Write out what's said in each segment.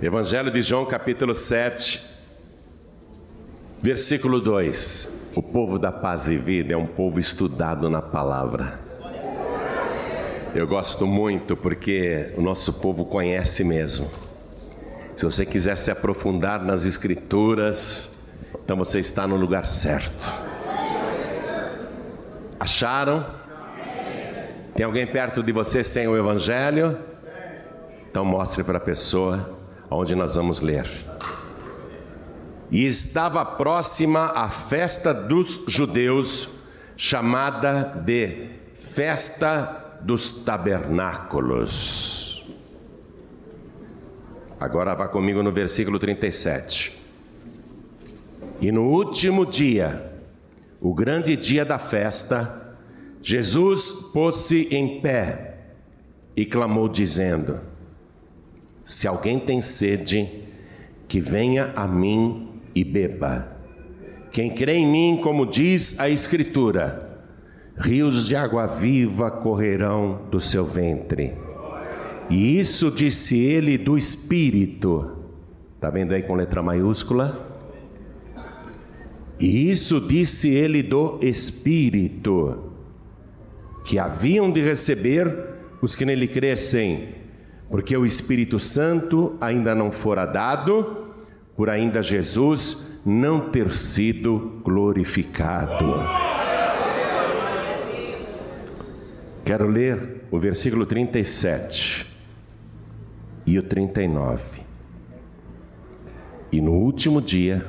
Evangelho de João, capítulo 7, versículo 2. O povo da paz e vida é um povo estudado na palavra. Eu gosto muito porque o nosso povo conhece mesmo. Se você quiser se aprofundar nas escrituras, então você está no lugar certo. Acharam? Tem alguém perto de você sem o Evangelho? Então mostre para a pessoa onde nós vamos ler. E estava próxima a festa dos judeus, chamada de Festa dos Tabernáculos. Agora vá comigo no versículo 37. E no último dia, o grande dia da festa, Jesus pôs-se em pé e clamou dizendo: se alguém tem sede, que venha a mim e beba. Quem crê em mim, como diz a Escritura, rios de água viva correrão do seu ventre. E isso disse ele do Espírito. Está vendo aí com letra maiúscula? E isso disse ele do Espírito, que haviam de receber os que nele crescem, porque o Espírito Santo ainda não fora dado, por ainda Jesus não ter sido glorificado. Quero ler o versículo 37 e o 39. E no último dia,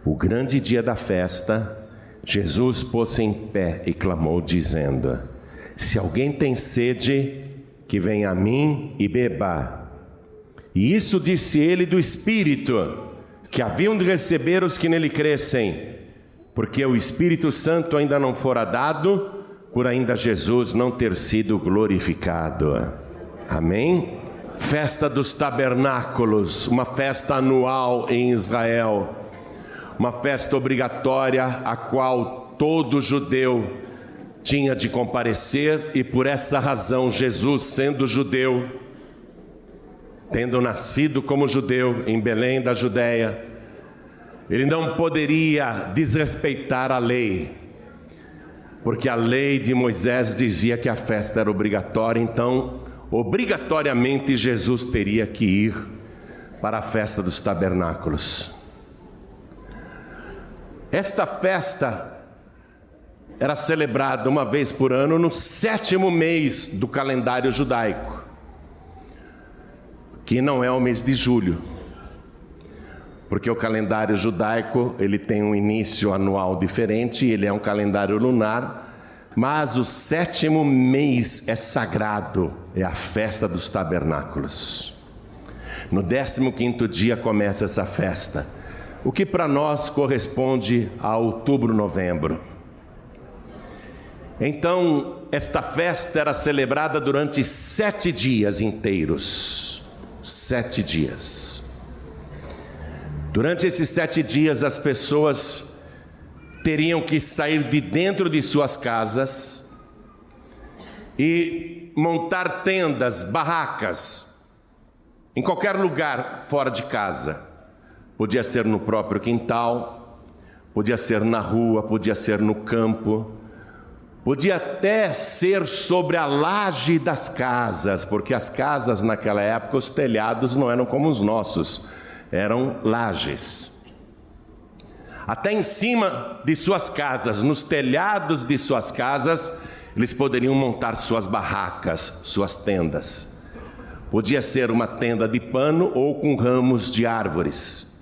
o grande dia da festa, Jesus pôs-se em pé e clamou dizendo: se alguém tem sede, que venha a mim e beba. E isso disse ele do Espírito, que haviam de receber os que nele crescem, porque o Espírito Santo ainda não fora dado, por ainda Jesus não ter sido glorificado. Amém? Festa dos Tabernáculos, uma festa anual em Israel, uma festa obrigatória a qual todo judeu tinha de comparecer, e por essa razão Jesus, sendo judeu, tendo nascido como judeu em Belém da Judéia, ele não poderia desrespeitar a lei, porque a lei de Moisés dizia que a festa era obrigatória. Então obrigatoriamente Jesus teria que ir para a festa dos tabernáculos. Esta festa era celebrada uma vez por ano no 7º mês do calendário judaico, que não é o mês de julho, porque o calendário judaico ele tem um início anual diferente, ele é um calendário lunar, mas o 7º mês é sagrado, é a festa dos tabernáculos. No 15º dia começa essa festa, o que para nós corresponde a outubro, novembro. Então, esta festa era celebrada durante 7 dias inteiros. 7 dias. Durante esses 7 dias, as pessoas teriam que sair de dentro de suas casas e montar tendas, barracas, em qualquer lugar fora de casa. Podia ser no próprio quintal, podia ser na rua, podia ser no campo, podia até ser sobre a laje das casas, porque as casas naquela época, os telhados não eram como os nossos, eram lajes. Até em cima de suas casas, nos telhados de suas casas, eles poderiam montar suas barracas, suas tendas. Podia ser uma tenda de pano ou com ramos de árvores.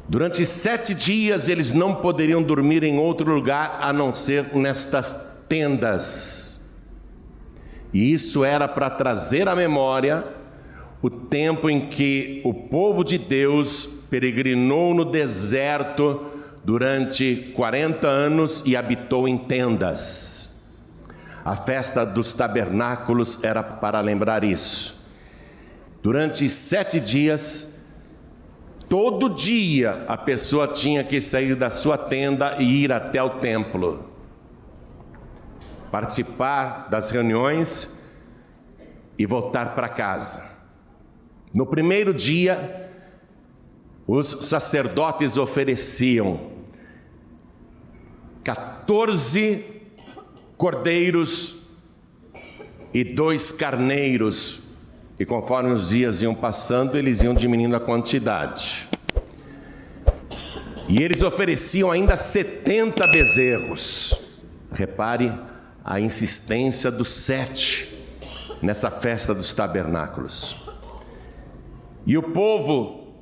Durante 7 dias eles não poderiam dormir em outro lugar a não ser nestas tendas. E isso era para trazer à memória o tempo em que o povo de Deus peregrinou no deserto durante 40 anos e habitou em tendas. A festa dos tabernáculos era para lembrar isso. Durante 7 dias, todo dia a pessoa tinha que sair da sua tenda e ir até o templo, participar das reuniões e voltar para casa. No primeiro dia, os sacerdotes ofereciam 14 cordeiros e 2 carneiros, e conforme os dias iam passando, eles iam diminuindo a quantidade. E eles ofereciam ainda 70 bezerros. Repare a insistência do 7 nessa festa dos tabernáculos. E o povo,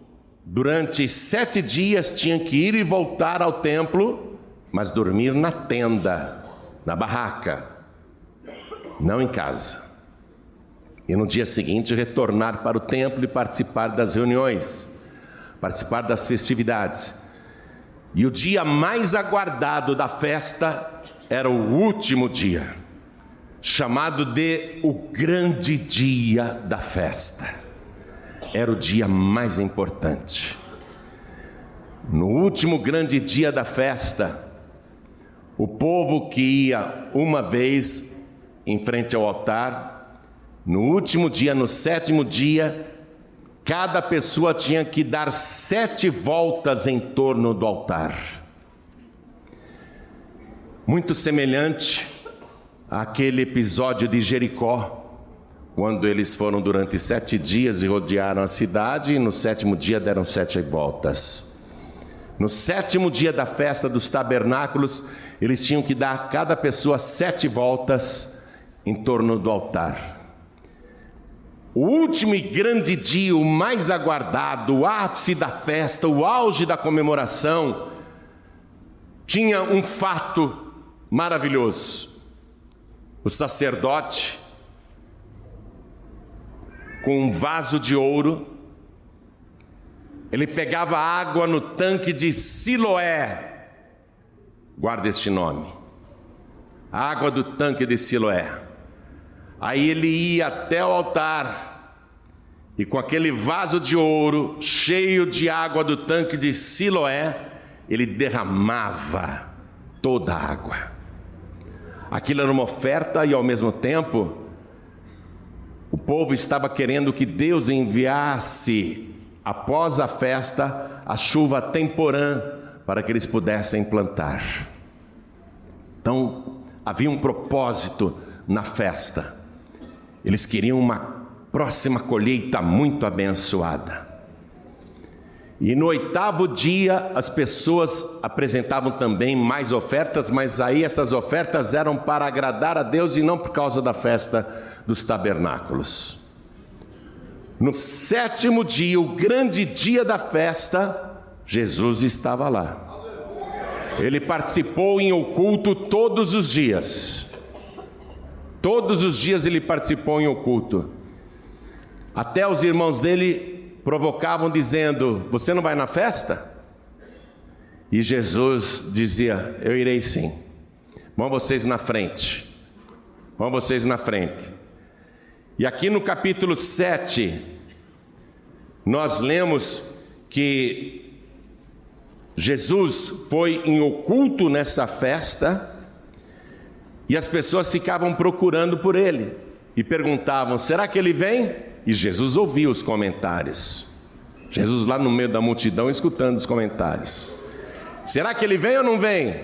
durante 7 dias, tinha que ir e voltar ao templo, mas dormir na tenda, na barraca, não em casa. E no dia seguinte retornar para o templo e participar das reuniões, participar das festividades. E o dia mais aguardado da festa era o último dia, chamado de o grande dia da festa. Era o dia mais importante. No último grande dia da festa, o povo que ia uma vez em frente ao altar, no último dia, no 7º dia, cada pessoa tinha que dar 7 voltas em torno do altar. Muito semelhante àquele episódio de Jericó, quando eles foram durante 7 dias e rodearam a cidade, e no 7º dia deram 7 voltas. No 7º dia da festa dos tabernáculos, eles tinham que dar a cada pessoa 7 voltas em torno do altar. O último e grande dia, o mais aguardado, o ápice da festa, o auge da comemoração, tinha um fato maravilhoso. O sacerdote, com um vaso de ouro, ele pegava água no tanque de Siloé. Guarda este nome, a água do tanque de Siloé. Aí ele ia até o altar e com aquele vaso de ouro cheio de água do tanque de Siloé, ele derramava toda a água. Aquilo era uma oferta e ao mesmo tempo o povo estava querendo que Deus enviasse, após a festa, a chuva temporã para que eles pudessem plantar. Então havia um propósito na festa. Eles queriam uma próxima colheita muito abençoada. E no 8º dia as pessoas apresentavam também mais ofertas, mas aí essas ofertas eram para agradar a Deus e não por causa da festa dos tabernáculos. No 7º dia, o grande dia da festa, Jesus estava lá. Ele participou em oculto todos os dias. Todos os dias ele participou em oculto. Até os irmãos dele provocavam dizendo: você não vai na festa? E Jesus dizia: eu irei sim. Vão vocês na frente. Vão vocês na frente. E aqui no capítulo 7, nós lemos que Jesus foi em oculto nessa festa, e as pessoas ficavam procurando por ele, e perguntavam: será que ele vem? E Jesus ouvia os comentários. Jesus lá no meio da multidão escutando os comentários. Será que ele vem ou não vem?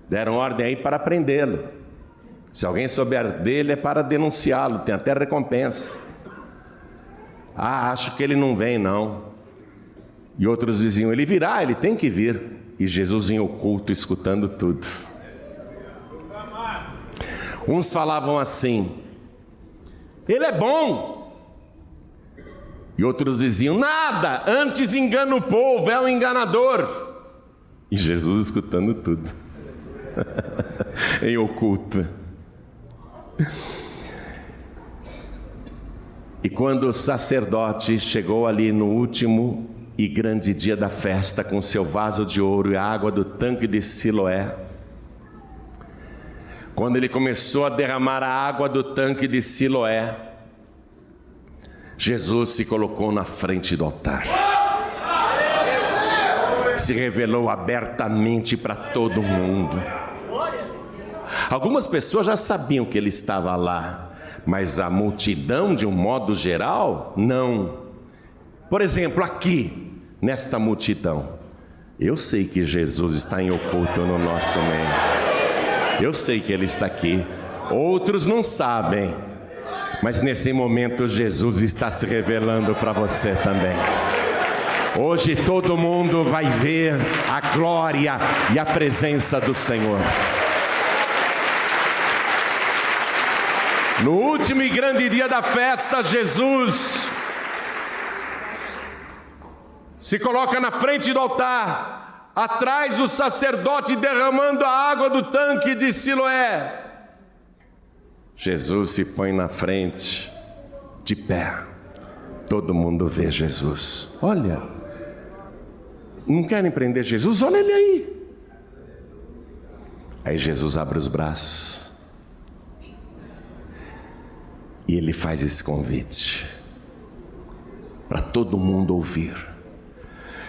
Deram ordem aí para prendê-lo. Se alguém souber dele é para denunciá-lo, tem até recompensa. Ah, acho que ele não vem não. E outros diziam: ele virá, ele tem que vir. E Jesus em oculto escutando tudo. Uns falavam assim: ele é bom. E outros diziam: nada, antes engana o povo, é um enganador. E Jesus escutando tudo em oculto. E quando o sacerdote chegou ali no último e grande dia da festa, com seu vaso de ouro e a água do tanque de Siloé, quando ele começou a derramar a água do tanque de Siloé, Jesus se colocou na frente do altar, se revelou abertamente para todo mundo. Algumas pessoas já sabiam que ele estava lá, mas a multidão, de um modo geral, não. Por exemplo, aqui, nesta multidão, eu sei que Jesus está em oculto no nosso meio. Eu sei que Ele está aqui. Outros não sabem, mas nesse momento Jesus está se revelando para você também. Hoje todo mundo vai ver a glória e a presença do Senhor. No último e grande dia da festa, Jesus se coloca na frente do altar, atrás do sacerdote derramando a água do tanque de Siloé. Jesus se põe na frente, de pé. Todo mundo vê Jesus. Olha, não querem prender Jesus? Olha ele aí. Aí Jesus abre os braços e Ele faz esse convite para todo mundo ouvir.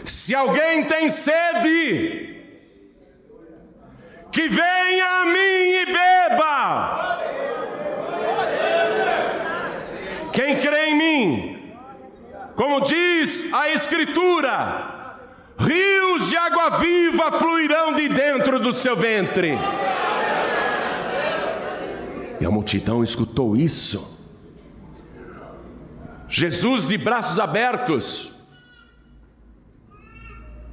Se alguém tem sede, que venha a mim e beba. Quem crê em mim, como diz a Escritura, rios de água viva fluirão de dentro do seu ventre. E a multidão escutou isso. Jesus, de braços abertos,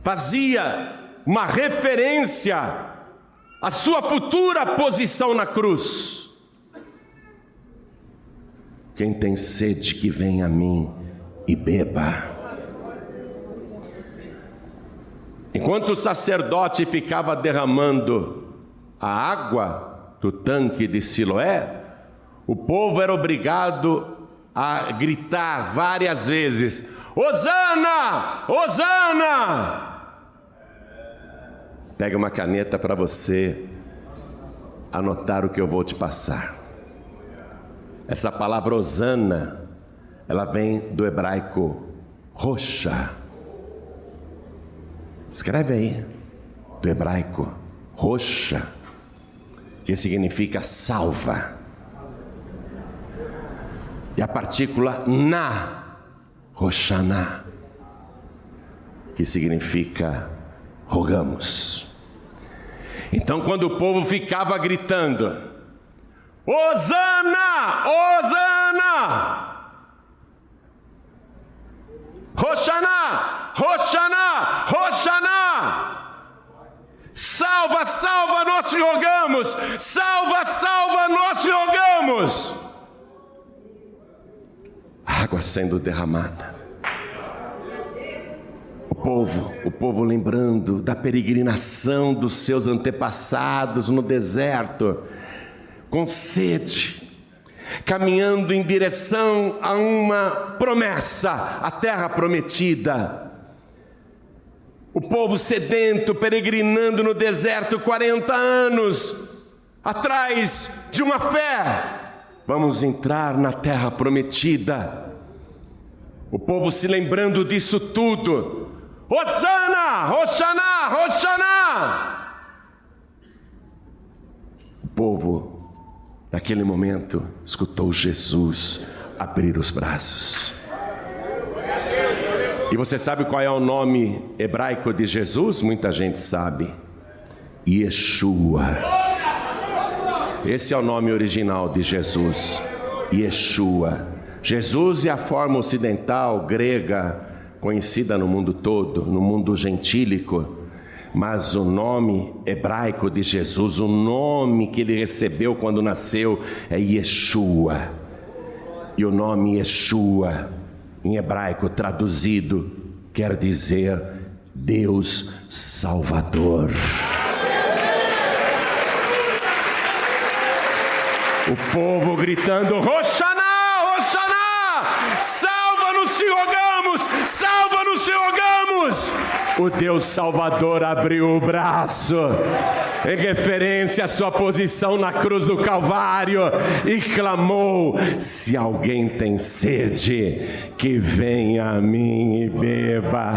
fazia uma referência à sua futura posição na cruz. Quem tem sede, que venha a mim e beba. Enquanto o sacerdote ficava derramando a água do tanque de Siloé, o povo era obrigado a gritar várias vezes: Hosana! Hosana! Pega uma caneta para você anotar o que eu vou te passar. Essa palavra Hosana, ela vem do hebraico roxa. Escreve aí, do hebraico roxa, que significa salva. E a partícula na, Hoshana, que significa rogamos. Então, quando o povo ficava gritando: Hosana! Hosana! Hoshana! Hoshana! Hoshana! Salva, salva, nós te rogamos! Salva, salva, nós te rogamos! Água sendo derramada. O povo lembrando da peregrinação dos seus antepassados no deserto, com sede, caminhando em direção a uma promessa, a terra prometida. O povo sedento, peregrinando no deserto 40 anos, atrás de uma fé. Vamos entrar na terra prometida. O povo se lembrando disso tudo. Hosana! Hoshana! Hoshana! O povo, naquele momento, escutou Jesus abrir os braços. E você sabe qual é o nome hebraico de Jesus? Muita gente sabe. Yeshua. Esse é o nome original de Jesus. Yeshua. Jesus é a forma ocidental, grega, conhecida no mundo todo, no mundo gentílico, mas o nome hebraico de Jesus, o nome que ele recebeu quando nasceu, é Yeshua. E o nome Yeshua, em hebraico traduzido, quer dizer Deus Salvador. O povo gritando: Hoshana! Hoshana! Salva-nos, te rogamos! Salva-nos, te rogamos! O Deus Salvador abriu o braço, em referência à sua posição na cruz do Calvário, e clamou: se alguém tem sede, que venha a mim e beba.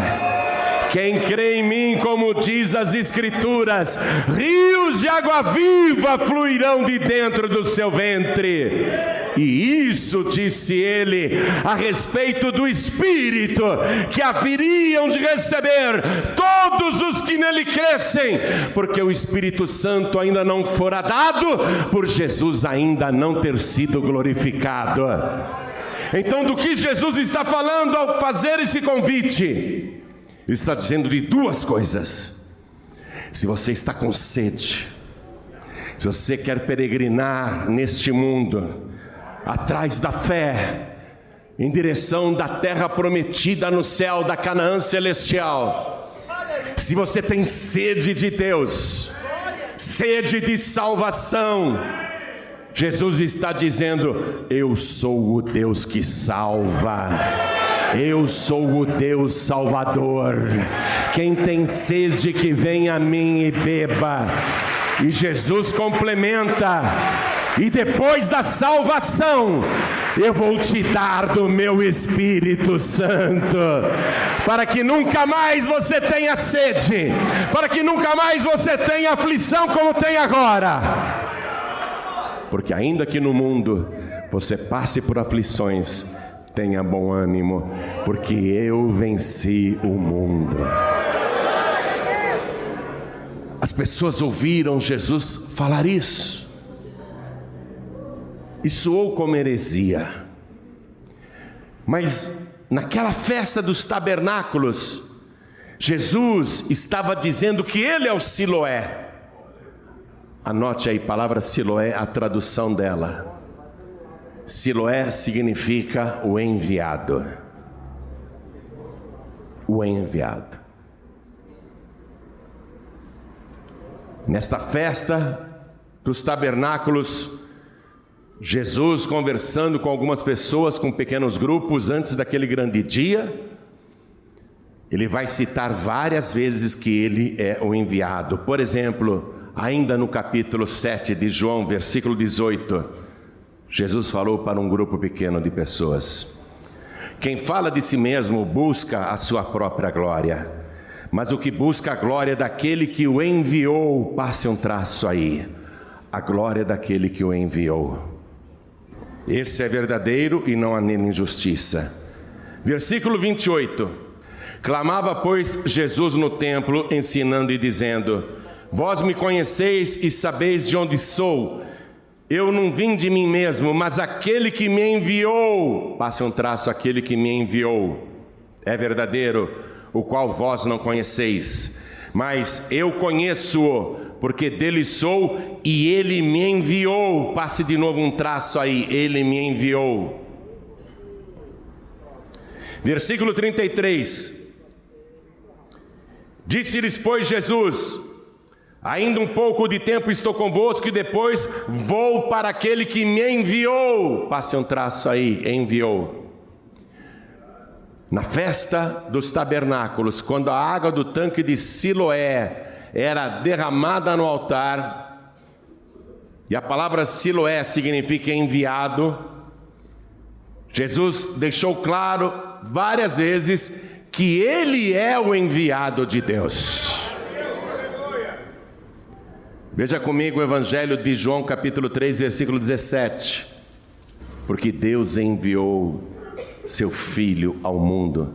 Quem crê em mim, como diz as Escrituras, rios de água viva fluirão de dentro do seu ventre. E isso disse ele a respeito do Espírito que haveriam de receber todos os que nele crescem, porque o Espírito Santo ainda não fora dado, por Jesus ainda não ter sido glorificado. Então, do que Jesus está falando ao fazer esse convite? Ele está dizendo de duas coisas. Se você está com sede, se você quer peregrinar neste mundo, atrás da fé, em direção da terra prometida no céu, da Canaã celestial, se você tem sede de Deus, sede de salvação, Jesus está dizendo: eu sou o Deus que salva, eu sou o Deus Salvador. Quem tem sede, que venha a mim e beba. E Jesus complementa: e depois da salvação, eu vou te dar do meu Espírito Santo, para que nunca mais você tenha sede, para que nunca mais você tenha aflição como tem agora. Porque ainda que no mundo você passe por aflições, tenha bom ânimo, porque eu venci o mundo. As pessoas ouviram Jesus falar isso, e soou como heresia. Mas naquela festa dos tabernáculos, Jesus estava dizendo que Ele é o Siloé. Anote aí, palavra Siloé, a tradução dela. Siloé significa o enviado. O enviado. Nesta festa dos tabernáculos, Jesus conversando com algumas pessoas, com pequenos grupos, antes daquele grande dia, ele vai citar várias vezes que ele é o enviado. Por exemplo, ainda no capítulo 7 de João, versículo 18, Jesus falou para um grupo pequeno de pessoas: quem fala de si mesmo busca a sua própria glória, mas o que busca a glória daquele que o enviou, passe um traço aí, a glória daquele que o enviou. Esse é verdadeiro e não há nele injustiça. Versículo 28, clamava, pois, Jesus no templo, ensinando e dizendo: vós me conheceis e sabeis de onde sou. Eu não vim de mim mesmo, mas aquele que me enviou, passe um traço, aquele que me enviou, é verdadeiro, o qual vós não conheceis. Mas eu conheço-o, porque dele sou e ele me enviou. Passe de novo um traço aí, ele me enviou. Versículo 33. Disse-lhes, pois, Jesus: ainda um pouco de tempo estou convosco e depois vou para aquele que me enviou. Passe um traço aí, enviou. Na festa dos tabernáculos, quando a água do tanque de Siloé era derramada no altar, e a palavra Siloé significa enviado, Jesus deixou claro várias vezes que Ele é o enviado de Deus. Veja comigo o Evangelho de João capítulo 3, versículo 17. Porque Deus enviou seu Filho ao mundo,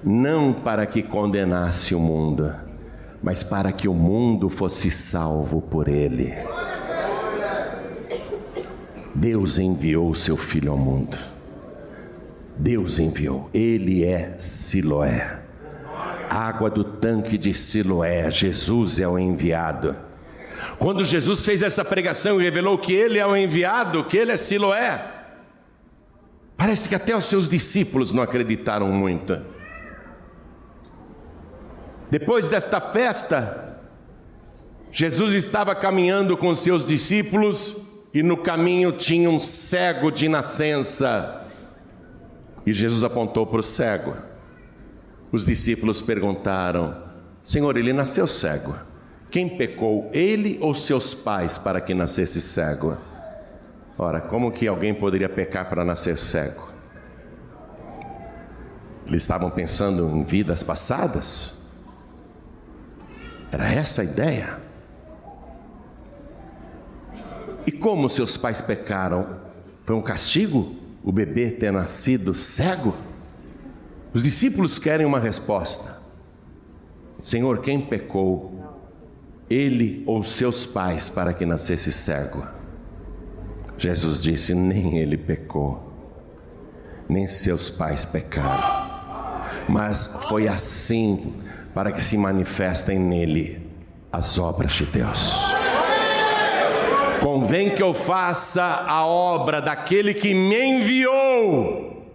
não para que condenasse o mundo, mas para que o mundo fosse salvo por Ele. Deus enviou seu Filho ao mundo. Deus enviou. Ele é Siloé. Água do tanque de Siloé. Jesus é o enviado. Quando Jesus fez essa pregação e revelou que Ele é o enviado, que Ele é Siloé, parece que até os seus discípulos não acreditaram muito. Depois desta festa, Jesus estava caminhando com seus discípulos e no caminho tinha um cego de nascença. E Jesus apontou para o cego. Os discípulos perguntaram: Senhor, ele nasceu cego. Quem pecou, ele ou seus pais, para que nascesse cego? Ora, como que alguém poderia pecar para nascer cego? Eles estavam pensando em vidas passadas? Era essa a ideia. E como seus pais pecaram? Foi um castigo o bebê ter nascido cego? Os discípulos querem uma resposta. Senhor, quem pecou? Ele ou seus pais para que nascesse cego? Jesus disse: nem ele pecou, nem seus pais pecaram, mas foi assim para que se manifestem nele as obras de Deus. Convém que eu faça a obra daquele que me enviou.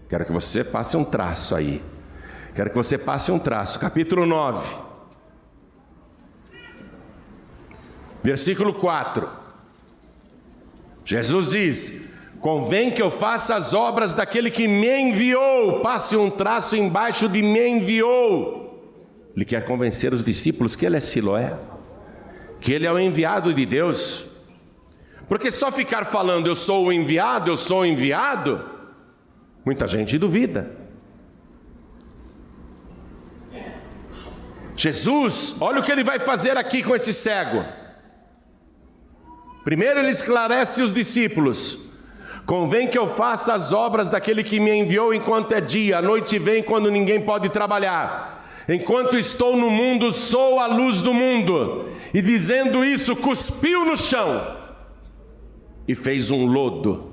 Quero que você passe um traço aí. Quero que você passe um traço. Capítulo 9, versículo 4. Jesus diz: convém que eu faça as obras daquele que me enviou. Passe um traço embaixo de me enviou. Ele quer convencer os discípulos que ele é Siloé, que ele é o enviado de Deus. Porque só ficar falando eu sou o enviado, eu sou o enviado, muita gente duvida. Jesus, olha o que ele vai fazer aqui com esse cego. Primeiro ele esclarece os discípulos: convém que eu faça as obras daquele que me enviou enquanto é dia, a noite vem quando ninguém pode trabalhar. Enquanto estou no mundo, sou a luz do mundo. E dizendo isso, cuspiu no chão e fez um lodo,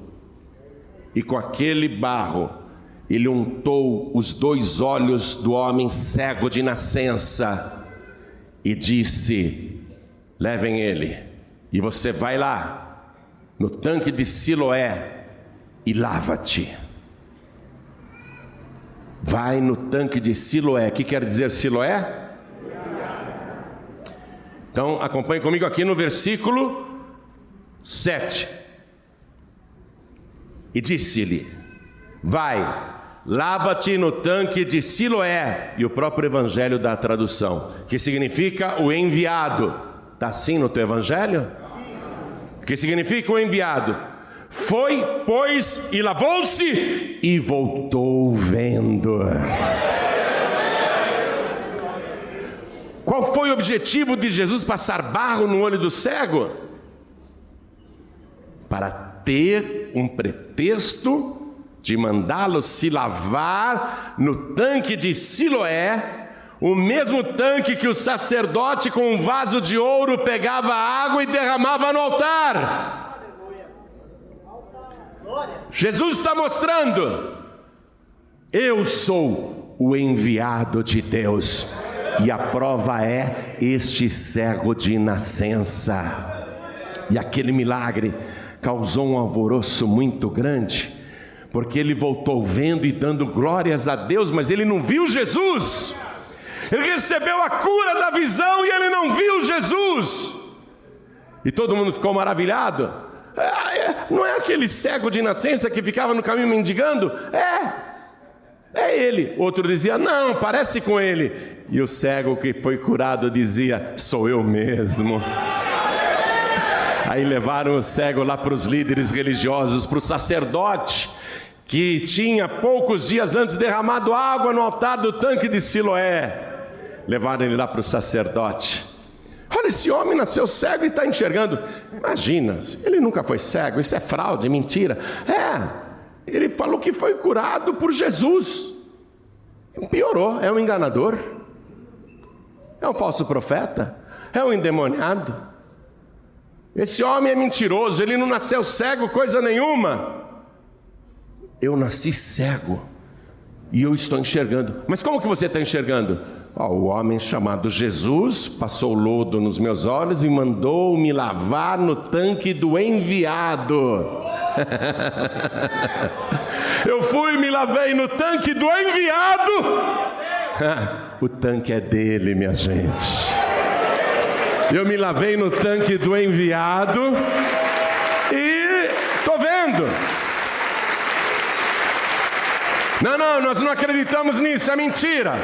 e com aquele barro ele untou os 2 olhos do homem cego de nascença e disse: levem ele, e você vai lá no tanque de Siloé e lava-te. Vai no tanque de Siloé. O que quer dizer Siloé? Então acompanhe comigo aqui no versículo 7. E disse-lhe: vai, lava-te no tanque de Siloé. E o próprio evangelho dá a tradução, que significa o enviado. Está assim no teu evangelho? Que significa o enviado. Foi, pois, e lavou-se e voltou vendo. Qual foi o objetivo de Jesus passar barro no olho do cego? Para ter um pretexto de mandá-lo se lavar no tanque de Siloé, o mesmo tanque que o sacerdote com um vaso de ouro pegava água e derramava no altar. Jesus está mostrando: eu sou o enviado de Deus, e a prova é este cego de nascença. E aquele milagre causou um alvoroço muito grande, porque ele voltou vendo e dando glórias a Deus, mas ele não viu Jesus. Ele recebeu a cura da visão e ele não viu Jesus. E todo mundo ficou maravilhado. Não é aquele cego de nascença que ficava no caminho mendigando? É ele. Outro dizia: não, parece com ele. E o cego que foi curado dizia: sou eu mesmo. Aí levaram o cego lá para os líderes religiosos, para o sacerdote, que tinha poucos dias antes derramado água no altar do tanque de Siloé. Levaram ele lá para o sacerdote. Olha, esse homem nasceu cego e está enxergando. Imagina, ele nunca foi cego, isso é fraude, mentira. Ele falou que foi curado por Jesus. Piorou, é um enganador, é um falso profeta, é um endemoniado. Esse homem é mentiroso, ele não nasceu cego coisa nenhuma. Eu nasci cego e eu estou enxergando. Mas como que você está enxergando? O homem chamado Jesus passou lodo nos meus olhos e mandou me lavar no tanque do enviado. Eu fui e me lavei no tanque do enviado. O tanque é dele, minha gente. Eu me lavei no tanque do enviado e estou vendo. Não, nós não acreditamos nisso, é mentira.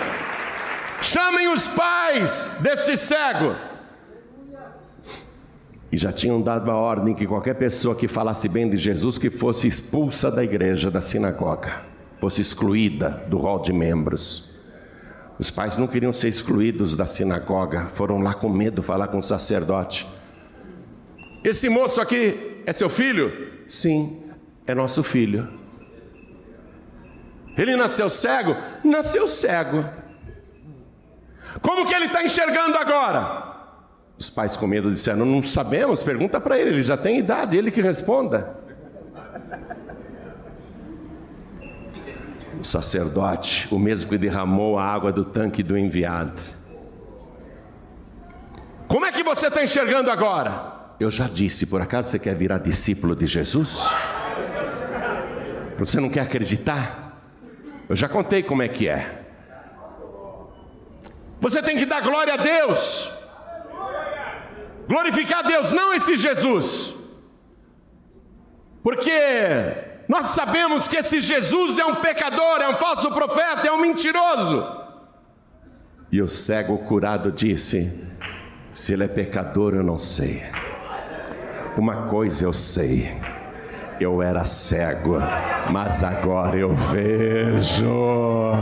Chamem os pais desse cego. E já tinham dado a ordem que qualquer pessoa que falasse bem de Jesus, que fosse expulsa da igreja, da sinagoga, fosse excluída do rol de membros. Os pais não queriam ser excluídos da sinagoga, foram lá com medo falar com o sacerdote. Esse moço aqui é seu filho? Sim, é nosso filho. Ele nasceu cego? Nasceu cego. Como que ele está enxergando agora? Os pais com medo disseram: não sabemos, pergunta para ele já tem idade, ele que responda. O sacerdote, o mesmo que derramou a água do tanque do enviado: como é que você está enxergando agora? Eu já disse, por acaso você quer virar discípulo de Jesus? Você não quer acreditar? Eu já contei como é que é. Você tem que dar glória a Deus, glorificar a Deus, não esse Jesus, porque nós sabemos que esse Jesus é um pecador, é um falso profeta, é um mentiroso. E o cego curado disse: se ele é pecador eu não sei, uma coisa eu sei, eu era cego, mas agora eu vejo.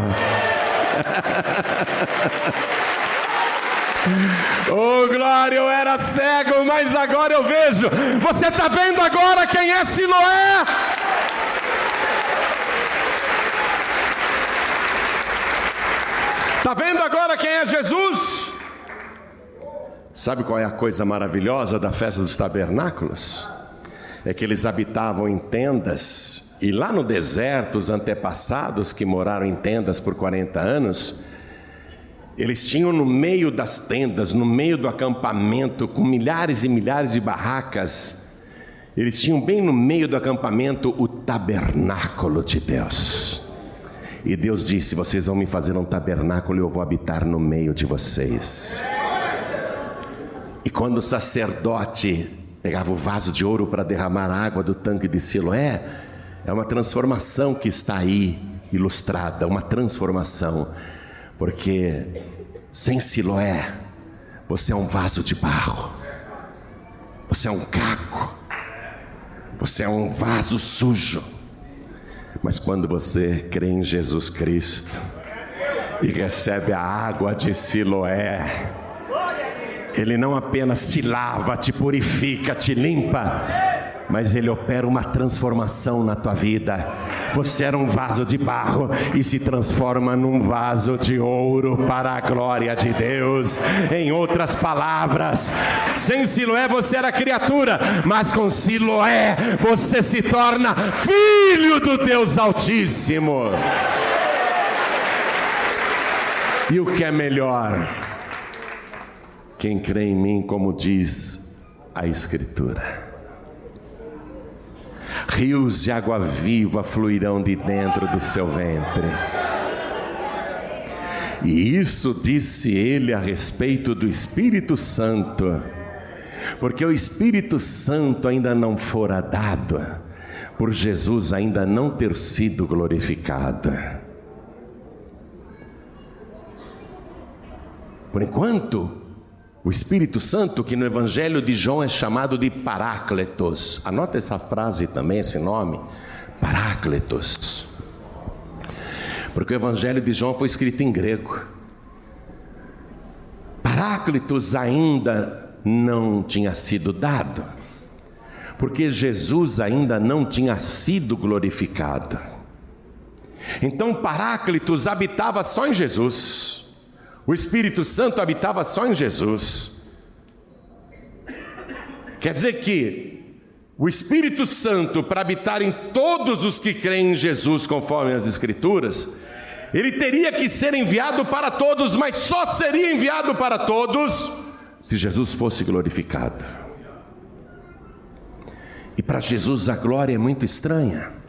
Oh glória, eu era cego, mas agora eu vejo. Você está vendo agora quem é Siloé? Está vendo agora quem é Jesus? Sabe qual é a coisa maravilhosa da festa dos tabernáculos? É que eles habitavam em tendas, e lá no deserto, os antepassados que moraram em tendas por 40 anos, eles tinham no meio das tendas, no meio do acampamento, com milhares e milhares de barracas, eles tinham bem no meio do acampamento o tabernáculo de Deus. E Deus disse: vocês vão me fazer um tabernáculo e eu vou habitar no meio de vocês. E quando o sacerdote pegava o vaso de ouro para derramar a água do tanque de Siloé, é uma transformação que está aí ilustrada, uma transformação, porque sem Siloé você é um vaso de barro, você é um caco, você é um vaso sujo. Mas quando você crê em Jesus Cristo e recebe a água de Siloé, Ele não apenas te lava, te purifica, te limpa, mas Ele opera uma transformação na tua vida. Você era um vaso de barro e se transforma num vaso de ouro para a glória de Deus. Em outras palavras, sem Siloé você era criatura, mas com Siloé você se torna filho do Deus Altíssimo. E o que é melhor? Quem crê em mim, como diz a Escritura, rios de água viva fluirão de dentro do seu ventre. E isso disse ele a respeito do Espírito Santo, porque o Espírito Santo ainda não fora dado, por Jesus ainda não ter sido glorificado. Por enquanto, o Espírito Santo, que no Evangelho de João é chamado de Parácletos, anota essa frase também, esse nome, Parácletos, porque o Evangelho de João foi escrito em grego. Parácletos ainda não tinha sido dado, porque Jesus ainda não tinha sido glorificado. Então Parácletos habitava só em Jesus. O Espírito Santo habitava só em Jesus. Quer dizer que o Espírito Santo, para habitar em todos os que creem em Jesus, conforme as Escrituras, ele teria que ser enviado para todos, mas só seria enviado para todos se Jesus fosse glorificado. E para Jesus a glória é muito estranha.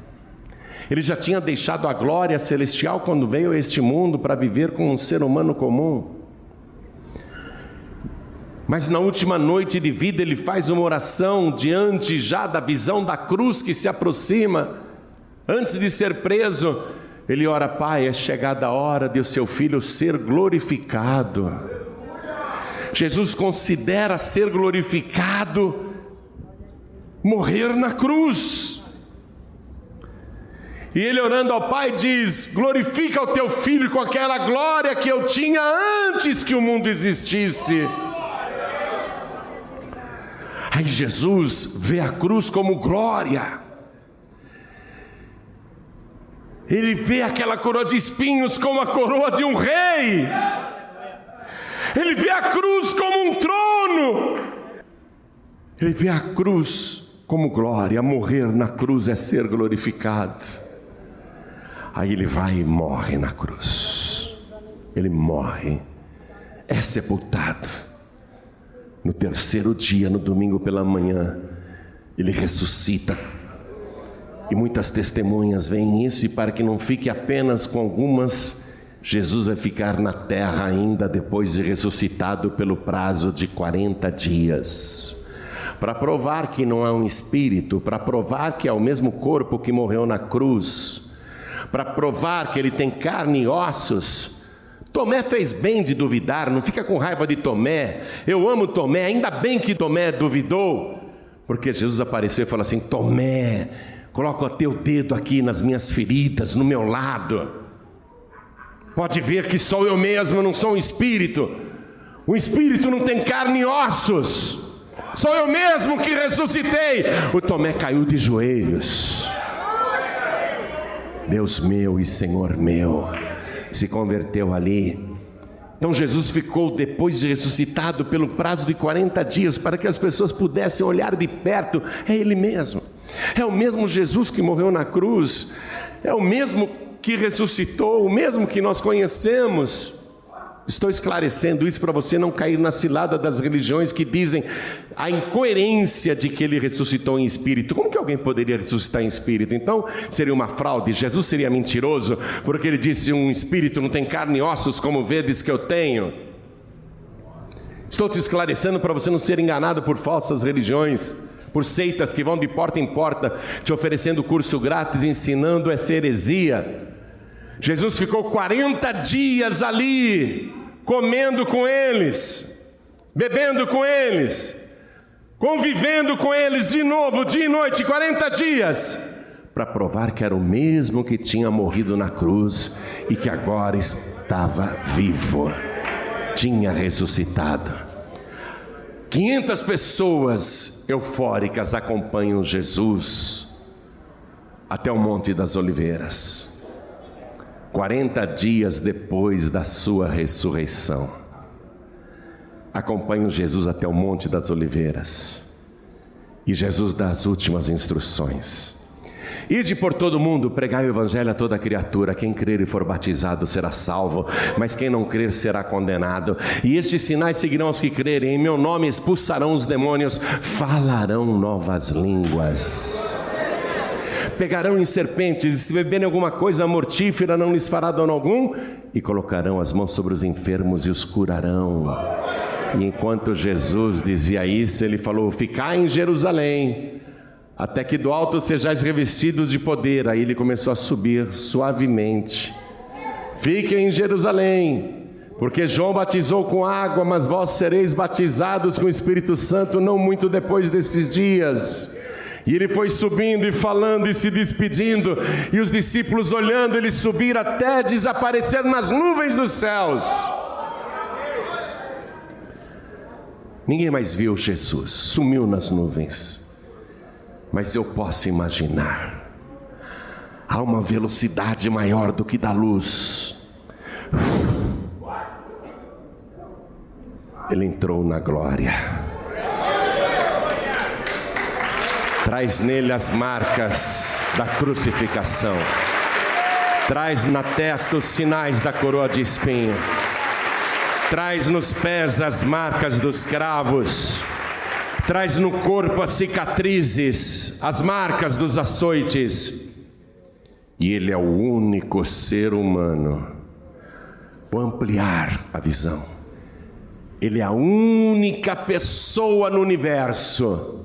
Ele já tinha deixado a glória celestial quando veio a este mundo para viver como um ser humano comum. Mas na última noite de vida ele faz uma oração diante já da visão da cruz que se aproxima. Antes de ser preso, ele ora: Pai, é chegada a hora de o seu filho ser glorificado. Jesus considera ser glorificado morrer na cruz. E ele, orando ao Pai, diz: glorifica o teu Filho com aquela glória que eu tinha antes que o mundo existisse. Aí Jesus vê a cruz como glória. Ele vê aquela coroa de espinhos como a coroa de um rei. Ele vê a cruz como um trono. Ele vê a cruz como glória. Morrer na cruz é ser glorificado. Aí ele vai e morre na cruz. Ele morre, é sepultado. No terceiro dia, no domingo pela manhã, ele ressuscita. E muitas testemunhas veem isso, e para que não fique apenas com algumas, Jesus vai ficar na terra ainda depois de ressuscitado pelo prazo de 40 dias. Para provar que não é um espírito, para provar que é o mesmo corpo que morreu na cruz, para provar que ele tem carne e ossos. Tomé fez bem de duvidar, não fica com raiva de Tomé. Eu amo Tomé, ainda bem que Tomé duvidou, porque Jesus apareceu e falou assim: Tomé, coloca o teu dedo aqui nas minhas feridas, no meu lado. Pode ver que sou eu mesmo, não sou um espírito. O espírito não tem carne e ossos. Sou eu mesmo que ressuscitei. O Tomé caiu de joelhos. Deus meu e Senhor meu, se converteu ali. Então Jesus ficou, depois de ressuscitado, pelo prazo de 40 dias, para que as pessoas pudessem olhar de perto. É Ele mesmo. É o mesmo Jesus que morreu na cruz. É o mesmo que ressuscitou, o mesmo que nós conhecemos. Estou esclarecendo isso para você não cair na cilada das religiões que dizem a incoerência de que ele ressuscitou em espírito. Como que alguém poderia ressuscitar em espírito? Então seria uma fraude. Jesus seria mentiroso porque ele disse: um espírito não tem carne e ossos como vedes que eu tenho. Estou te esclarecendo para você não ser enganado por falsas religiões, por seitas que vão de porta em porta te oferecendo curso grátis, ensinando essa heresia. Jesus ficou 40 dias ali, comendo com eles, bebendo com eles, convivendo com eles de novo, dia e noite, 40 dias, para provar que era o mesmo que tinha morrido na cruz e que agora estava vivo, tinha ressuscitado. 500 pessoas eufóricas acompanham Jesus até o Monte das Oliveiras. 40 dias depois da sua ressurreição, acompanham Jesus até o Monte das Oliveiras, e Jesus dá as últimas instruções: ide por todo o mundo, pregai o evangelho a toda criatura. Quem crer e for batizado será salvo, mas quem não crer será condenado. E estes sinais seguirão os que crerem: em meu nome expulsarão os demônios, falarão novas línguas, pegarão em serpentes, e se beberem alguma coisa mortífera não lhes fará dano algum, e colocarão as mãos sobre os enfermos e os curarão. E enquanto Jesus dizia isso, ele falou: ficai em Jerusalém, até que do alto sejais revestidos de poder. Aí ele começou a subir suavemente: fiquem em Jerusalém, porque João batizou com água, mas vós sereis batizados com o Espírito Santo não muito depois destes dias. E ele foi subindo e falando e se despedindo, e os discípulos olhando ele subir até desaparecer nas nuvens dos céus. Ninguém mais viu Jesus, sumiu nas nuvens. Mas eu posso imaginar, há uma velocidade maior do que da luz. Ele entrou na glória. Traz nele as marcas da crucificação, traz na testa os sinais da coroa de espinho, traz nos pés as marcas dos cravos, traz no corpo as cicatrizes, as marcas dos açoites. E ele é o único ser humano, vou ampliar a visão, ele é a única pessoa no universo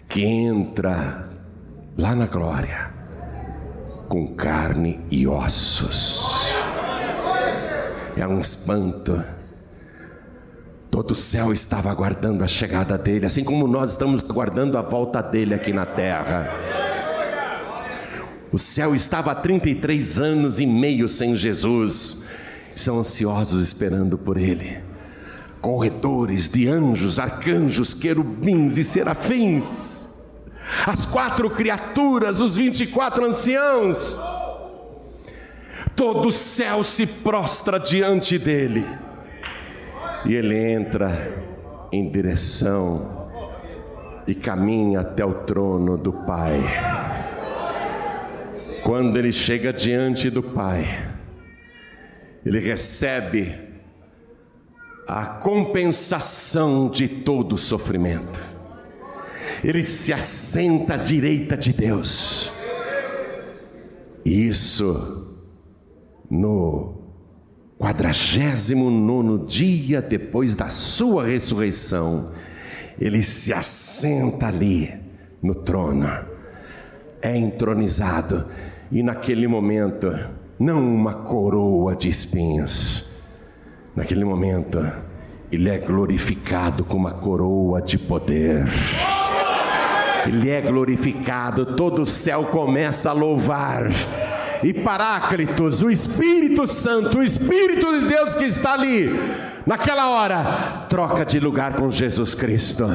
que entra lá na glória com carne e ossos. É um espanto. Todo o céu estava aguardando a chegada dele, assim como nós estamos aguardando a volta dele aqui na terra. O céu estava há 33 anos e meio sem Jesus. Estão ansiosos esperando por Ele. Corredores de anjos, arcanjos, querubins e serafins. As 4 criaturas, os 24 anciãos. Todo o céu se prostra diante dele. E ele entra em direção e caminha até o trono do Pai. Quando ele chega diante do Pai, ele recebe a compensação de todo o sofrimento. Ele se assenta à direita de Deus. E isso no 49º dia depois da sua ressurreição, ele se assenta ali no trono, é entronizado, e naquele momento, não uma coroa de espinhos, naquele momento, ele é glorificado com uma coroa de poder. Ele é glorificado, todo o céu começa a louvar. E Paráclitos, o Espírito Santo, o Espírito de Deus que está ali, naquela hora, troca de lugar com Jesus Cristo.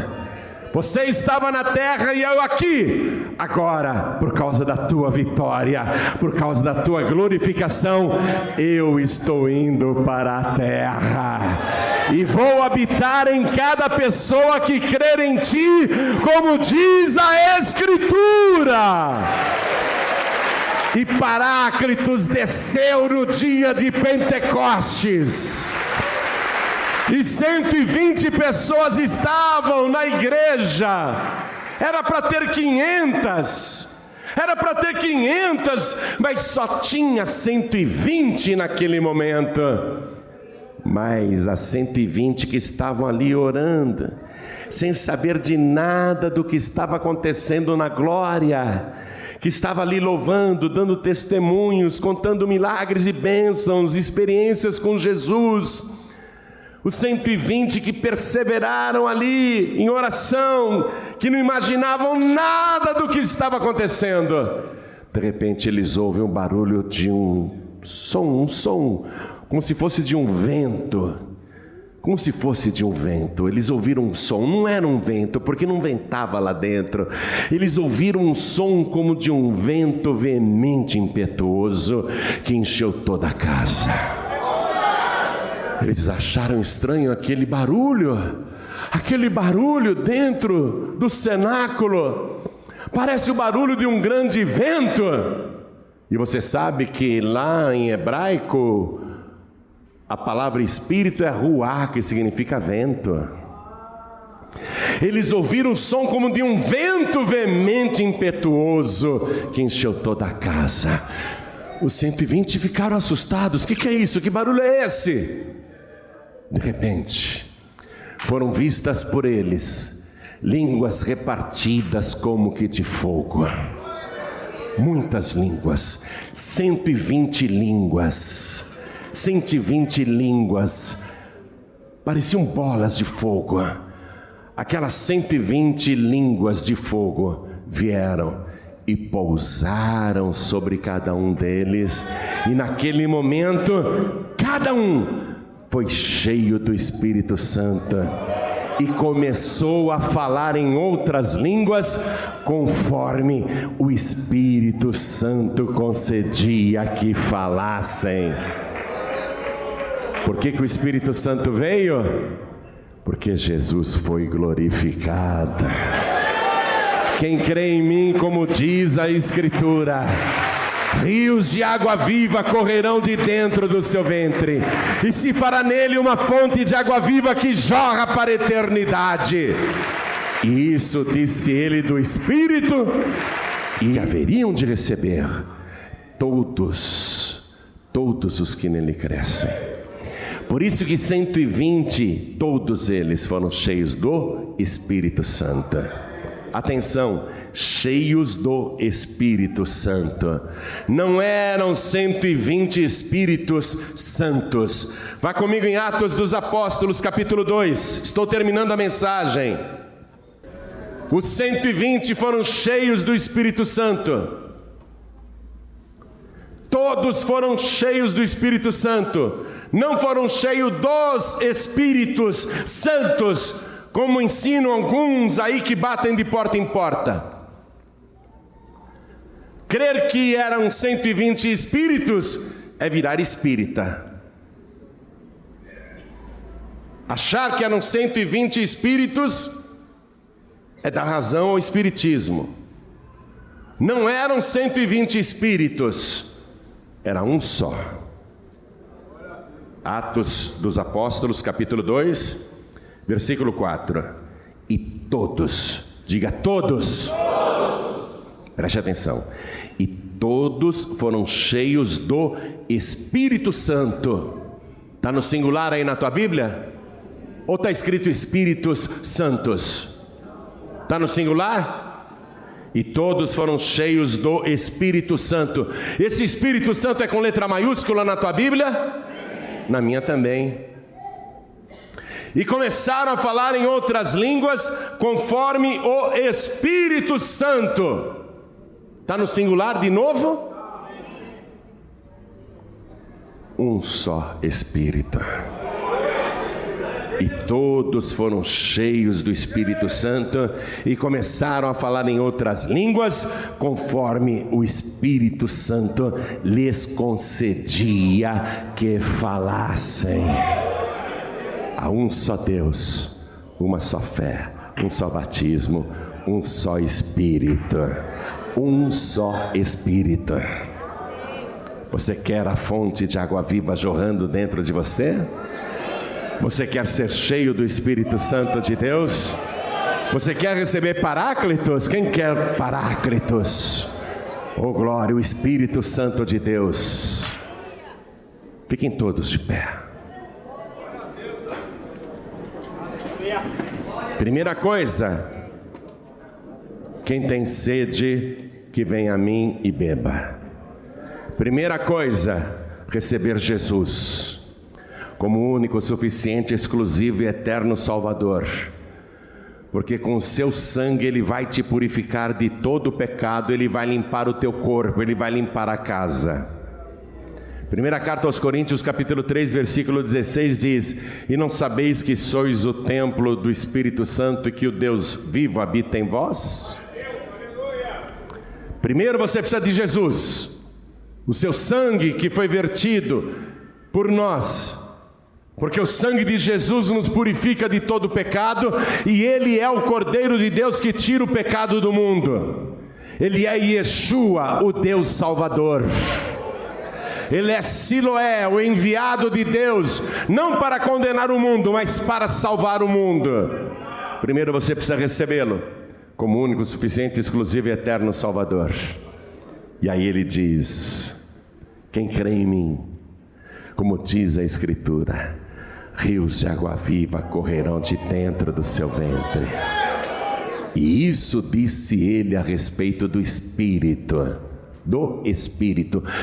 Você estava na terra e eu aqui. Agora, por causa da tua vitória, por causa da tua glorificação, eu estou indo para a terra. E vou habitar em cada pessoa que crer em ti, como diz a Escritura. E Paráclitos desceu no dia de Pentecostes. E 120 pessoas estavam na igreja. Era para ter 500. Era para ter 500, mas só tinha 120 naquele momento. Mas as 120 que estavam ali orando, sem saber de nada do que estava acontecendo na glória, que estava ali louvando, dando testemunhos, contando milagres e bênçãos, experiências com Jesus. Os 120 que perseveraram ali em oração, que não imaginavam nada do que estava acontecendo. De repente eles ouvem o barulho de um som, como se fosse de um vento. Como se fosse de um vento. Eles ouviram um som, não era um vento, porque não ventava lá dentro. Eles ouviram um som como de um vento veemente, impetuoso, que encheu toda a casa. Eles acharam estranho aquele barulho dentro do cenáculo. Parece o barulho de um grande vento. E você sabe que lá em hebraico, a palavra espírito é ruá, que significa vento. Eles ouviram o som como de um vento veemente, impetuoso, que encheu toda a casa. Os 120 ficaram assustados. O que é isso? Que barulho é esse? De repente, foram vistas por eles línguas repartidas como que de fogo. Muitas línguas, 120 línguas, 120 línguas, pareciam bolas de fogo. Aquelas 120 línguas de fogo vieram e pousaram sobre cada um deles, e naquele momento, cada um foi cheio do Espírito Santo e começou a falar em outras línguas, conforme o Espírito Santo concedia que falassem. Por que o Espírito Santo veio? Porque Jesus foi glorificado. Quem crê em mim, como diz a Escritura, rios de água viva correrão de dentro do seu ventre, e se fará nele uma fonte de água viva que jorra para a eternidade. E isso disse ele do Espírito, e haveriam de receber todos os que nele crescem. Por isso que 120, todos eles foram cheios do Espírito Santo. Atenção, cheios do Espírito Santo. Não eram 120 Espíritos Santos. Vá comigo em Atos dos Apóstolos, capítulo 2. Estou terminando a mensagem. Os 120 foram cheios do Espírito Santo. todos foram cheios do Espírito Santo. Não foram cheios dos Espíritos Santos, como ensinam alguns aí que batem de porta em porta. Crer que eram 120 espíritos é virar espírita. Achar que eram 120 espíritos é dar razão ao espiritismo. Não eram 120 espíritos, era um só. Atos dos Apóstolos, capítulo 2, versículo 4. E todos, diga todos, preste atenção. E todos foram cheios do Espírito Santo. Está no singular aí na tua Bíblia? Ou está escrito Espíritos Santos? Está no singular? E todos foram cheios do Espírito Santo. Esse Espírito Santo é com letra maiúscula na tua Bíblia? Na minha também. E começaram a falar em outras línguas conforme o Espírito Santo. Está no singular de novo? Um só Espírito. E todos foram cheios do Espírito Santo e começaram a falar em outras línguas, conforme o Espírito Santo lhes concedia que falassem. Há um só Deus, uma só fé, um só batismo, um só Espírito. Um só Espírito. Você quer a fonte de água viva jorrando dentro de você? Você quer ser cheio do Espírito Santo de Deus? Você quer receber Paráclitos? Quem quer Paráclitos? Oh glória, o Espírito Santo de Deus. Fiquem todos de pé. Primeira coisa, quem tem sede, que venha a mim e beba. Primeira coisa, receber Jesus como único, suficiente, exclusivo e eterno Salvador. Porque com o seu sangue Ele vai te purificar de todo o pecado, Ele vai limpar o teu corpo, Ele vai limpar a casa. Primeira carta aos Coríntios, capítulo 3, versículo 16 diz: E não sabeis que sois o templo do Espírito Santo e que o Deus vivo habita em vós? Primeiro você precisa de Jesus, o seu sangue que foi vertido por nós, porque o sangue de Jesus nos purifica de todo o pecado, e Ele é o Cordeiro de Deus que tira o pecado do mundo. Ele é Yeshua, o Deus Salvador. Ele é Siloé, o enviado de Deus, não para condenar o mundo, mas para salvar o mundo. Primeiro você precisa recebê-lo como único, suficiente, exclusivo e eterno Salvador. E aí Ele diz: quem crê em mim, como diz a Escritura, rios de água viva correrão de dentro do seu ventre. E isso disse Ele a respeito do Espírito,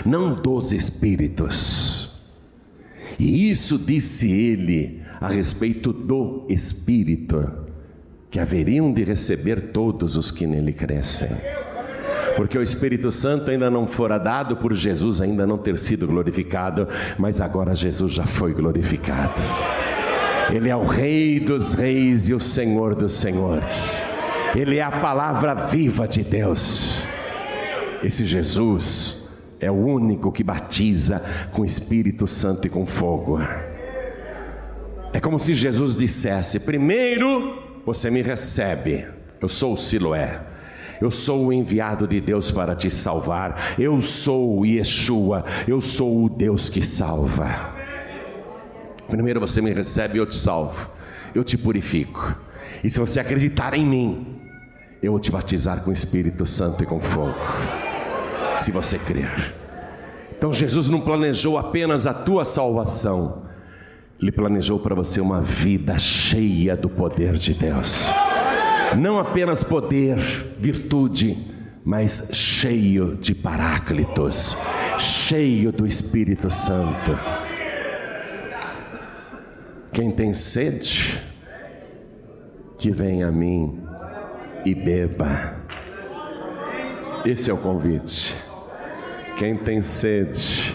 não dos Espíritos. E isso disse Ele a respeito do Espírito, que haveriam de receber todos os que nele crescem. Porque o Espírito Santo ainda não fora dado por Jesus ainda não ter sido glorificado, mas agora Jesus já foi glorificado. Ele é o Rei dos Reis e o Senhor dos Senhores. Ele é a palavra viva de Deus. Esse Jesus é o único que batiza com o Espírito Santo e com fogo. É como se Jesus dissesse: primeiro você me recebe, eu sou o Siloé, eu sou o enviado de Deus para te salvar, eu sou o Yeshua, eu sou o Deus que salva. Primeiro você me recebe e eu te salvo, eu te purifico, e se você acreditar em mim, eu vou te batizar com o Espírito Santo e com fogo, se você crer. Então Jesus não planejou apenas a tua salvação, Ele planejou para você uma vida cheia do poder de Deus. Não apenas poder, virtude, mas cheio de Paráclitos, cheio do Espírito Santo. Quem tem sede, que venha a mim e beba. Esse é o convite. Quem tem sede,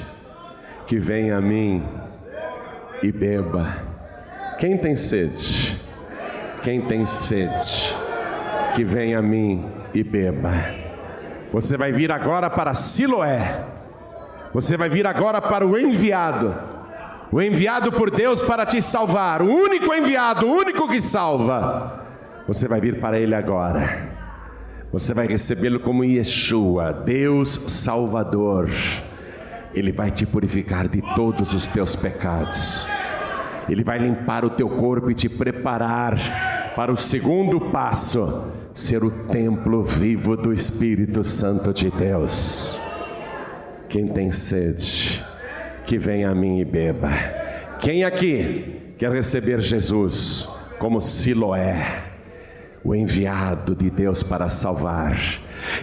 que venha a mim e beba. Quem tem sede? Quem tem sede, que venha a mim e beba. Você vai vir agora para Siloé. Você vai vir agora para o enviado por Deus para te salvar, o único enviado, o único que salva. Você vai vir para ele agora. Você vai recebê-lo como Yeshua, Deus Salvador. Ele vai te purificar de todos os teus pecados. Ele vai limpar o teu corpo e te preparar para o segundo passo, ser o templo vivo do Espírito Santo de Deus. Quem tem sede, que venha a mim e beba. Quem aqui quer receber Jesus como Siloé, o enviado de Deus para salvar?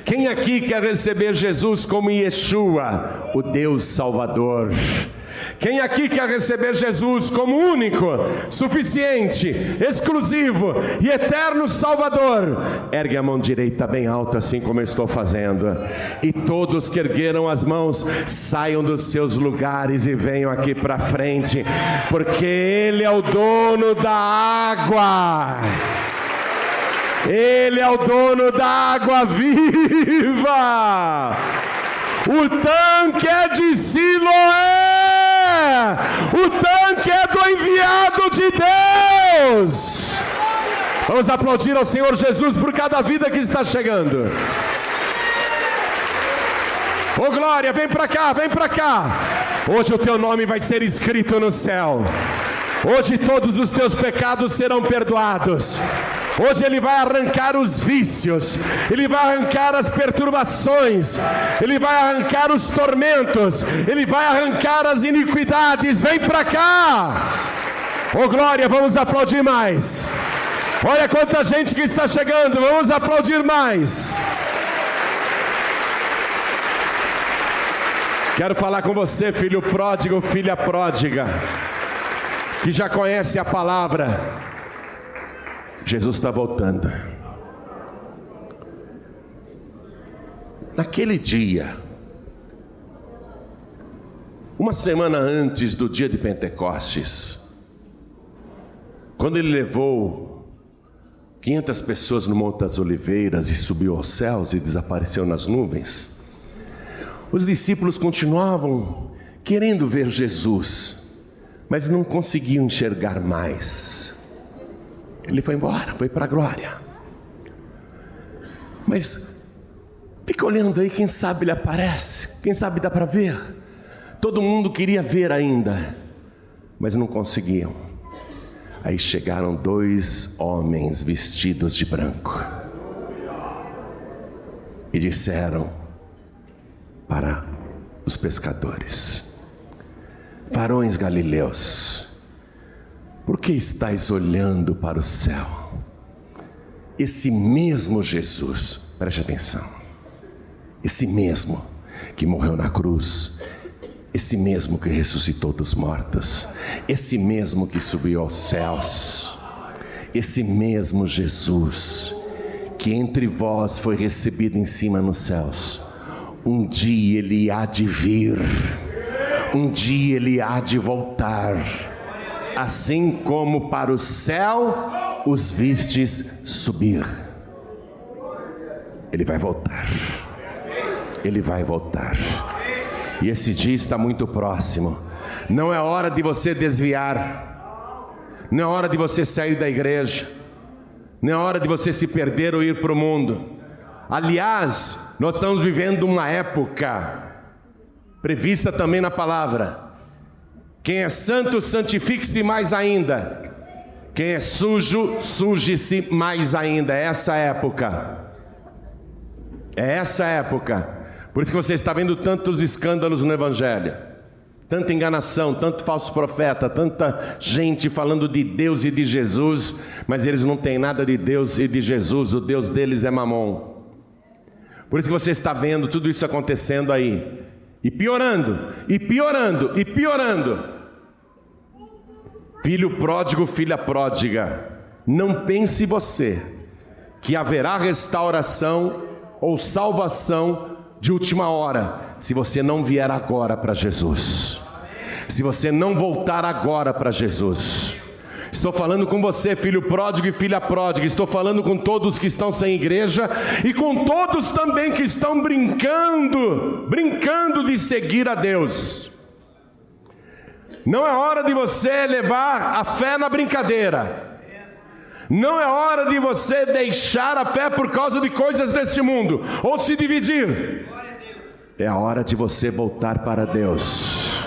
Quem aqui quer receber Jesus como Yeshua, o Deus Salvador? Quem aqui quer receber Jesus como único, suficiente, exclusivo e eterno Salvador? Ergue a mão direita bem alta, assim como eu estou fazendo. E todos que ergueram as mãos, saiam dos seus lugares e venham aqui para frente, porque Ele é o dono da água. Ele é o dono da água viva. O tanque é de Siloé. O tanque é do enviado de Deus. Vamos aplaudir ao Senhor Jesus por cada vida que está chegando. Oh glória, vem para cá, vem para cá. Hoje o teu nome vai ser escrito no céu. Hoje todos os teus pecados serão perdoados. Hoje Ele vai arrancar os vícios, Ele vai arrancar as perturbações, Ele vai arrancar os tormentos, Ele vai arrancar as iniquidades. Vem para cá. Oh glória, vamos aplaudir mais. Olha quanta gente que está chegando, vamos aplaudir mais. Quero falar com você, filho pródigo, filha pródiga, que já conhece a palavra. Jesus está voltando. Naquele dia, uma semana antes do dia de Pentecostes, quando Ele levou 500 pessoas no Monte das Oliveiras e subiu aos céus e desapareceu nas nuvens, os discípulos continuavam querendo ver Jesus, mas não conseguiam enxergar mais. Ele foi embora, foi para a glória. Mas fica olhando aí, quem sabe Ele aparece, quem sabe dá para ver. Todo mundo queria ver ainda, mas não conseguiam. Aí chegaram 2 homens vestidos de branco e disseram para os pescadores: varões galileus, por que estáis olhando para o céu? Esse mesmo Jesus, preste atenção, esse mesmo que morreu na cruz, esse mesmo que ressuscitou dos mortos, esse mesmo que subiu aos céus, esse mesmo Jesus que entre vós foi recebido em cima nos céus, um dia Ele há de vir, um dia Ele há de voltar. Assim como para o céu os vistes subir, Ele vai voltar. Ele vai voltar. E esse dia está muito próximo. Não é hora de você desviar. Não é hora de você sair da igreja. Não é hora de você se perder ou ir para o mundo. Aliás, nós estamos vivendo uma época prevista também na palavra. Quem é santo, santifique-se mais ainda. Quem é sujo, suje-se mais ainda. É essa época. É essa época. Por isso que você está vendo tantos escândalos no Evangelho. Tanta enganação, tanto falso profeta, tanta gente falando de Deus e de Jesus, mas eles não têm nada de Deus e de Jesus. O Deus deles é Mamon. Por isso que você está vendo tudo isso acontecendo aí. E piorando, e piorando, e piorando. Filho pródigo, filha pródiga, não pense você que haverá restauração ou salvação de última hora. se você não vier agora para Jesus, se você não voltar agora para Jesus. Estou falando com você, filho pródigo e filha pródiga. Estou falando com todos que estão sem igreja e com todos também que estão brincando de seguir a Deus. Não é hora de você levar a fé na brincadeira. Não é hora de você deixar a fé por causa de coisas deste mundo, ou se dividir. É a hora de você voltar para Deus.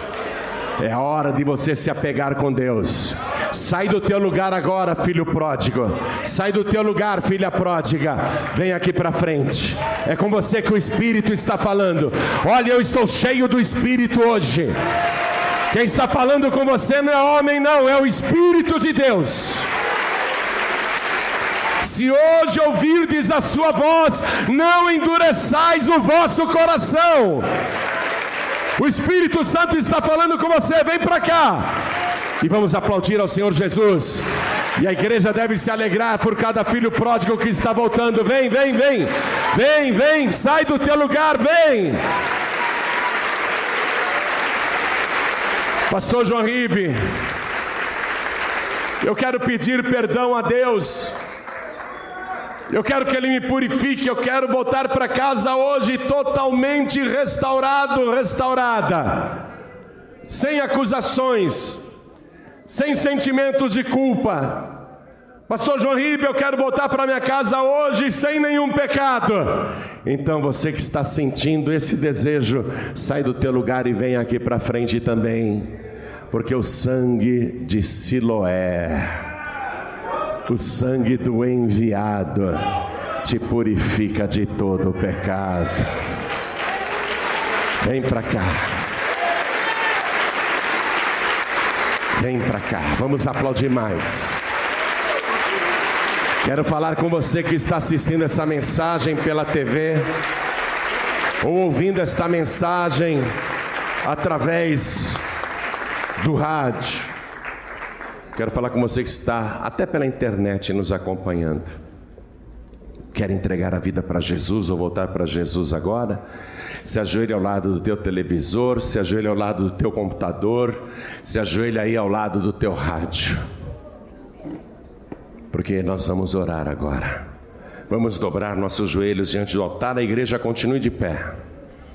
É a hora de você se apegar com Deus. Sai do teu lugar agora, filho pródigo. Sai do teu lugar, filha pródiga. Vem aqui para frente. É com você que o Espírito está falando. Olha, eu estou cheio do Espírito hoje. Quem está falando com você não é homem, não, é o Espírito de Deus. Se hoje ouvirdes a sua voz, não endureçais o vosso coração. O Espírito Santo está falando com você. Vem para cá. E vamos aplaudir ao Senhor Jesus. E a igreja deve se alegrar por cada filho pródigo que está voltando. Vem, vem, vem. Vem, vem. Sai do teu lugar, vem. Pastor João Ribe, eu quero pedir perdão a Deus. Eu quero que Ele me purifique. Eu quero voltar para casa hoje totalmente restaurado, restaurada. Sem acusações, sem sentimentos de culpa. Pastor João Ribe, eu quero voltar para minha casa hoje sem nenhum pecado. Então você que está sentindo esse desejo, sai do teu lugar e vem aqui para frente também. Porque o sangue de Siloé, o sangue do enviado, te purifica de todo o pecado. Vem para cá. Vem para cá, vamos aplaudir mais. Quero falar com você que está assistindo essa mensagem pela TV, ou ouvindo esta mensagem através do rádio. Quero falar com você que está até pela internet nos acompanhando. Quer entregar a vida para Jesus ou voltar para Jesus agora? Se ajoelha ao lado do teu televisor, se ajoelha ao lado do teu computador, se ajoelha aí ao lado do teu rádio. Porque nós vamos orar agora. Vamos dobrar nossos joelhos diante do altar. A igreja continue de pé.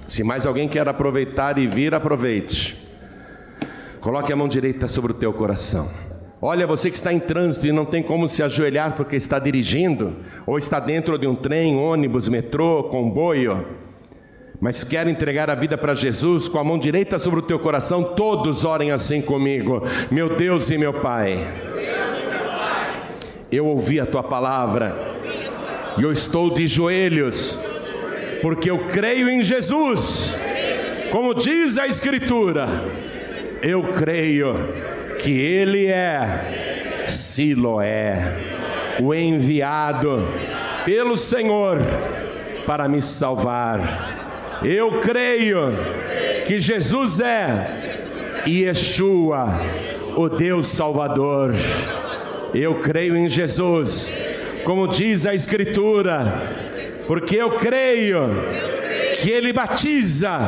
Se mais alguém quer aproveitar e vir, aproveite. Coloque a mão direita sobre o teu coração. Olha, você que está em trânsito e não tem como se ajoelhar porque está dirigindo, ou está dentro de um trem, ônibus, metrô, comboio, mas quer entregar a vida para Jesus, com a mão direita sobre o teu coração, todos orem assim comigo. Meu Deus e meu Pai, eu ouvi a tua palavra e eu estou de joelhos, porque eu creio em Jesus, como diz a Escritura. Eu creio que Ele é Siloé, o enviado pelo Senhor para me salvar. Eu creio que Jesus é Yeshua, o Deus Salvador. Eu creio em Jesus, como diz a Escritura, porque eu creio que Ele batiza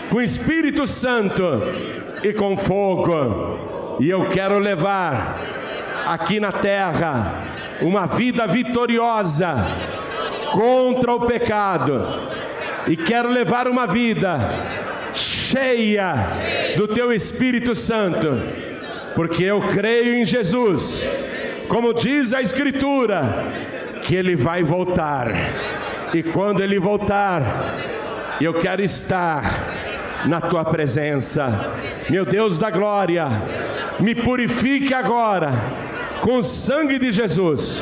com o Espírito Santo e com fogo. E eu quero levar aqui na terra uma vida vitoriosa contra o pecado. E quero levar uma vida cheia do Teu Espírito Santo, porque eu creio em Jesus, como diz a Escritura, que Ele vai voltar. E quando Ele voltar, eu quero estar na Tua presença. Meu Deus da glória, me purifique agora com o sangue de Jesus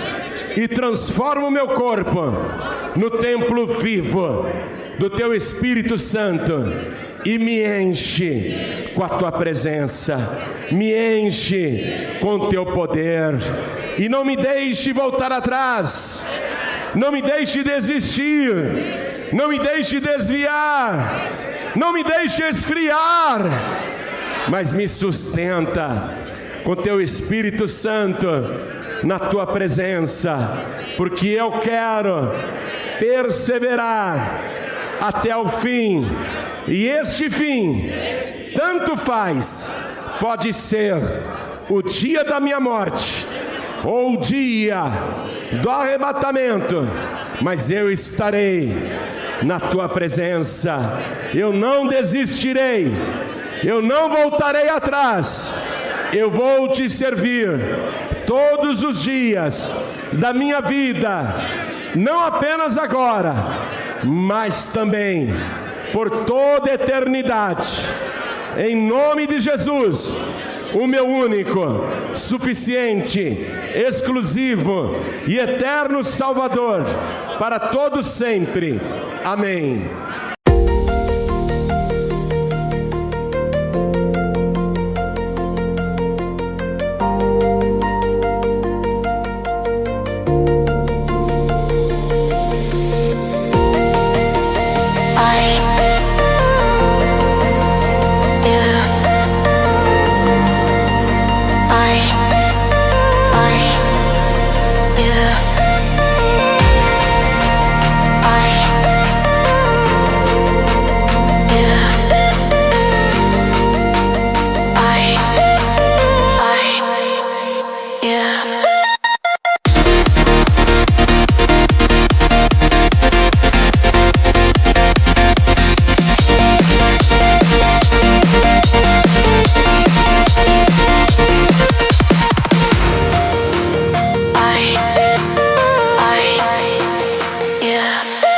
e transforma o meu corpo no templo vivo do Teu Espírito Santo e me enche com a Tua presença, me enche com o Teu poder e não me deixe voltar atrás, não me deixe desistir, não me deixe desviar, não me deixe esfriar, mas me sustenta com Teu Espírito Santo na Tua presença, porque eu quero perseverar até o fim. E este fim, tanto faz, pode ser o dia da minha morte ou o dia do arrebatamento, mas eu estarei na tua presença. Eu não desistirei, eu não voltarei atrás. Eu vou te servir todos os dias da minha vida, não apenas agora, mas também por toda a eternidade. Em nome de Jesus, o meu único, suficiente, exclusivo e eterno Salvador, para todos sempre. Amém. Yeah.